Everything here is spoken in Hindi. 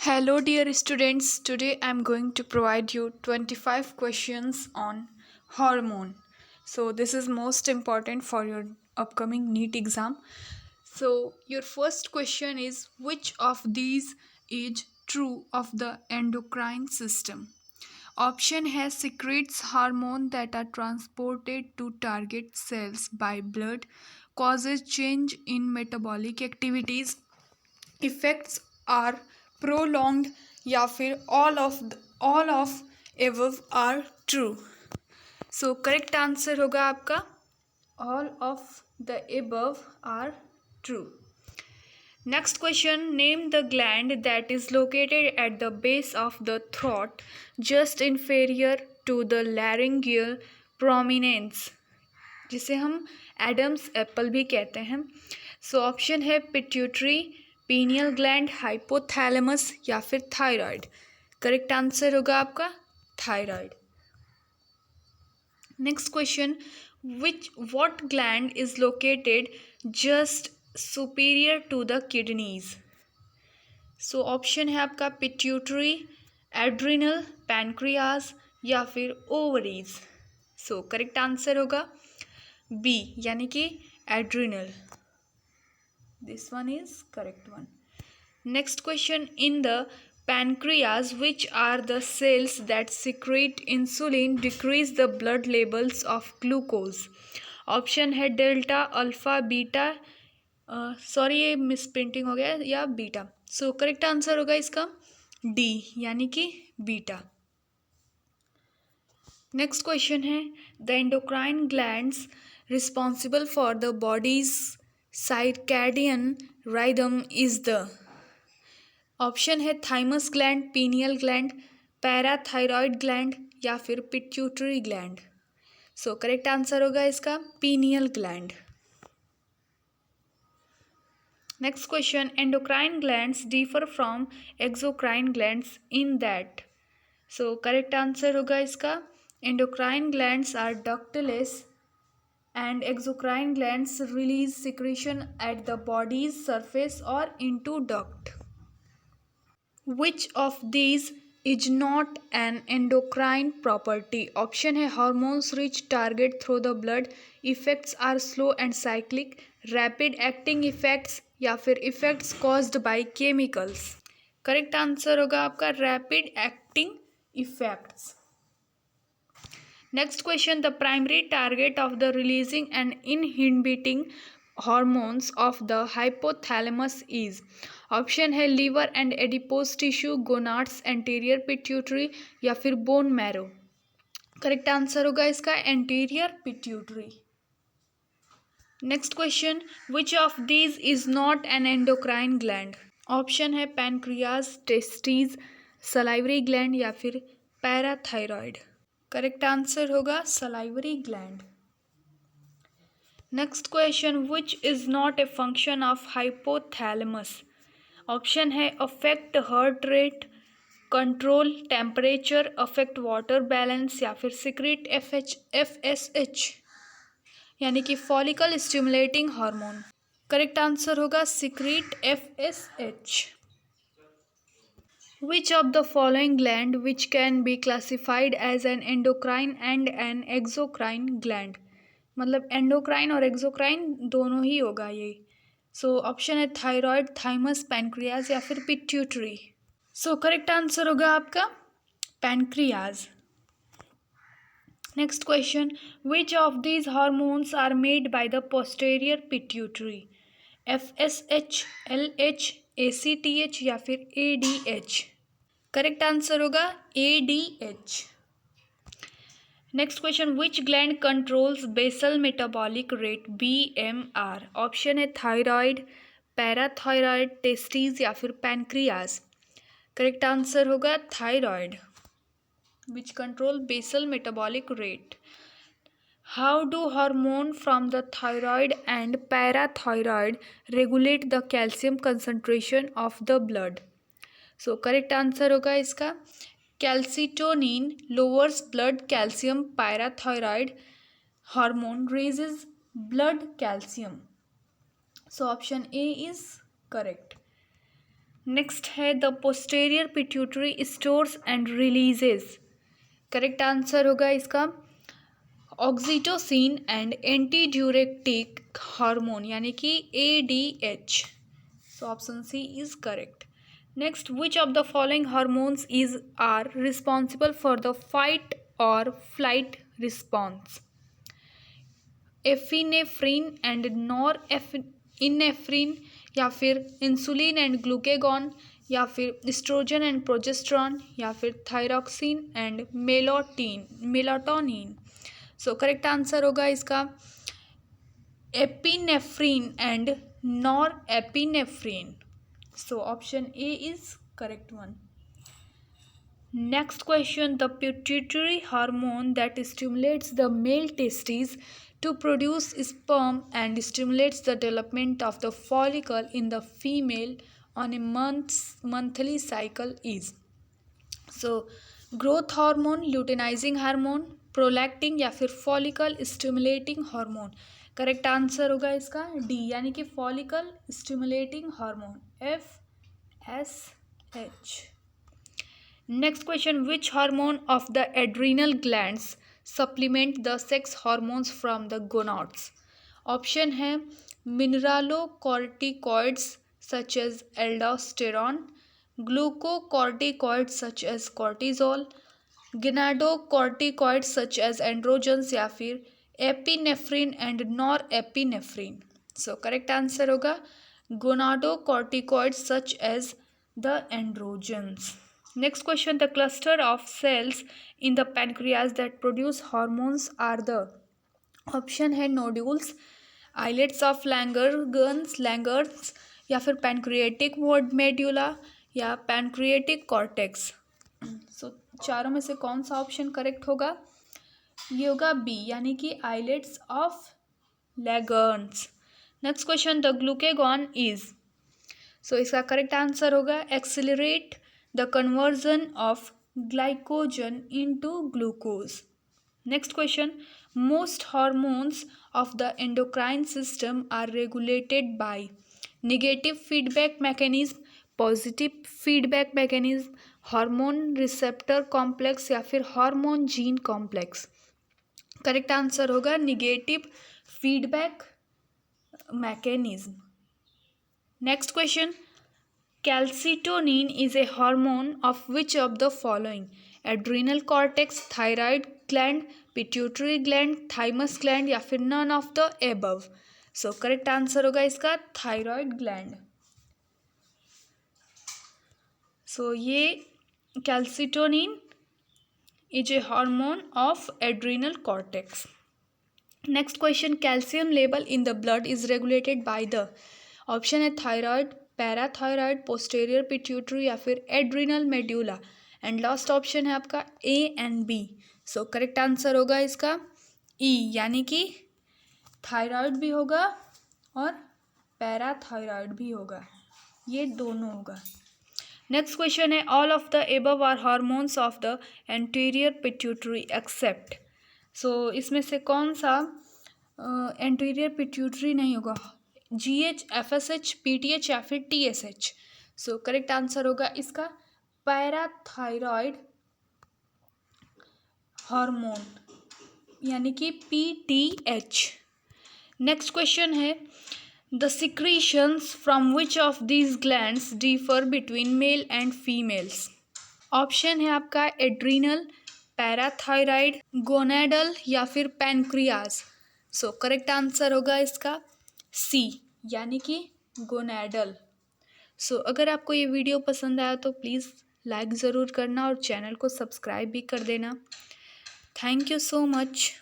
Hello, dear students. Today I am going to provide you 25 questions on hormone. So, this is most important for your upcoming NEET exam. So, your first question is, which of these is true of the endocrine system? Option has secretes hormone that are transported to target cells by blood, causes change in metabolic activities, effects are prolonged या फिर all of above are true. So correct answer होगा आपका all of the above are true. Next question, name the gland that is located at the base of the throat just inferior to the laryngeal prominence, जिसे हम एडम्स एप्पल भी कहते हैं. सो ऑप्शन है पिट्यूटरी, पीनियल ग्लैंड, हाइपोथैलेमस या फिर थायराइड. करेक्ट आंसर होगा आपका thyroid. Next question, what gland is located just superior to the kidneys. So option है आपका पिट्यूटरी, एड्रिनल, पैनक्रियाज या फिर ओवरीज. सो करेक्ट आंसर होगा बी, यानी कि adrenal. This one is correct one. Next question, in the pancreas, which are the cells that secrete insulin decrease the blood levels of glucose? Option है डेल्टा, अल्फा, बीटा, सॉरी ये मिसप्रिंटिंग हो गया, या बीटा. सो करेक्ट आंसर होगा इसका डी, यानी कि बीटा. नेक्स्ट क्वेश्चन है, the endocrine glands responsible for the body's circadian rhythm is the. Option है thymus gland, pineal gland, parathyroid gland या फिर pituitary gland. So correct answer होगा इसका pineal gland. Next question, endocrine glands differ from exocrine glands in that. So correct answer होगा इसका endocrine glands are ductless and exocrine glands release secretion at the body's surface or into duct. Which of these is not an endocrine property? Option है hormones reach target through the blood, effects are slow and cyclic, rapid acting effects या फिर effects caused by chemicals. Correct answer होगा आपका rapid acting effects. Next question, the primary target of the releasing and inhibiting hormones of the hypothalamus is. Option है liver and adipose tissue, gonads, anterior pituitary या फिर बोन मैरो. करेक्ट आंसर होगा इसका anterior pituitary. Next question, which of these is not an endocrine gland. Option है पैनक्रियाज, टेस्टीज, सलाइवरी ग्लैंड या फिर पैराथायरॉयड. करेक्ट आंसर होगा salivary gland. Next question, which is not a function of hypothalamus. Option है affect heart rate, control temperature, affect water balance या फिर सीक्रेट FSH, यानी कि follicle stimulating hormone. Correct answer होगा secret FSH. Which of the following gland which can be classified as an endocrine and an exocrine gland. मतलब एंडोक्राइन और एक्सोक्राइन दोनों ही होगा ये. सो ऑप्शन है थायराइड, थाइमस, पैनक्रियाज या फिर पिट्यूटरी. सो करेक्ट आंसर होगा आपका pancreas. Next question, which of these hormones are made by the posterior pituitary. FSH, LH, ACTH या फिर ADH. करेक्ट आंसर होगा ADH. Next question, which gland controls basal metabolic rate BMR. Option है थायराइड, पैराथायरॉयड, टेस्टीज या फिर पैनक्रियाज. करेक्ट आंसर होगा thyroid, which control basal metabolic rate. How do hormone from the thyroid and parathyroid regulate the calcium concentration of the blood. So correct answer होगा इसका calcitonin lowers blood calcium, parathyroid hormone raises blood calcium. So option a is correct. Next है the posterior pituitary stores and releases. Correct answer होगा इसका oxytocin and antidiuretic hormone यानी कि ADH। So option c is correct. Next, which of the following hormones is are responsible for the fight or flight response? Epinephrine and norepinephrine, या फिर इंसुलिन एंड ग्लूकेगॉन, या फिर एस्ट्रोजन एंड प्रोजेस्टेरॉन, या फिर thyroxine and melatonin. So correct answer होगा इसका epinephrine and norepinephrine. So option a is correct one. Next question, the pituitary hormone that stimulates the male testes to produce sperm and stimulates the development of the follicle in the female on a monthly cycle is? So growth hormone, luteinizing hormone, prolactin, या फिर follicle stimulating hormone. Correct answer होगा इसका डी यानी कि follicle stimulating hormone FSH। Next question, which hormone of the adrenal glands supplement the sex hormones from the gonads? Option है mineralocorticoids such as aldosterone, glucocorticoids such as cortisol, gonadocorticoids such as androgens, या फिर epinephrine and norepinephrine. So correct answer होगा gonadocorticoids such as the androgens. Next question, the cluster of cells in the pancreas that produce hormones are the? Option है nodules, islets of Langerhans, या फिर pancreatic medulla, या pancreatic cortex। सो चारों में से कौन सा ऑप्शन करेक्ट होगा? ये होगा बी यानी कि islets of Langerhans। Next question, the glucagon is? So इसका करेक्ट आंसर होगा accelerate the conversion of glycogen into glucose। Next question, most hormones of the endocrine system are regulated by negative feedback mechanism, positive feedback mechanism, hormone receptor complex, या फिर hormone gene complex। Correct answer होगा negative feedback mechanism। Next question, calcitonin is a hormone of which of the following? Adrenal cortex, thyroid gland, pituitary gland, thymus gland, या फिर none of the above। So correct answer होगा इसका थायराइड ग्लैंड। सो ये calcitonin is a hormone of adrenal cortex। Next question, calcium level in the blood is regulated by the? Option है थायराइड, पैराथायराइड, पोस्टेरियर पिट्यूटरी, या फिर adrenal medulla. And last option है आपका A and B. So correct answer होगा इसका ई यानी कि थायराइड भी होगा और पैराथायराइड भी होगा, ये दोनों होगा। नेक्स्ट क्वेश्चन है, all of the above are hormones of the anterior pituitary except? So इसमें से कौन सा एंटीरियर पिट्यूटरी नहीं होगा? GH, FSH, PTH, या फिर TSH। सो करेक्ट आंसर होगा इसका पैराथायरॉयड हार्मोन यानी कि PTH। नेक्स्ट क्वेश्चन है, the secretions from which of these glands differ between male and females? Option है आपका एड्रीनल, पैराथायराइड, गोनेडल, या फिर पैनक्रियाज। सो करेक्ट आंसर होगा इसका सी यानी कि गोनेडल। सो अगर आपको ये वीडियो पसंद आया तो प्लीज़ लाइक ज़रूर करना और चैनल को सब्सक्राइब भी कर देना। Thank you so much.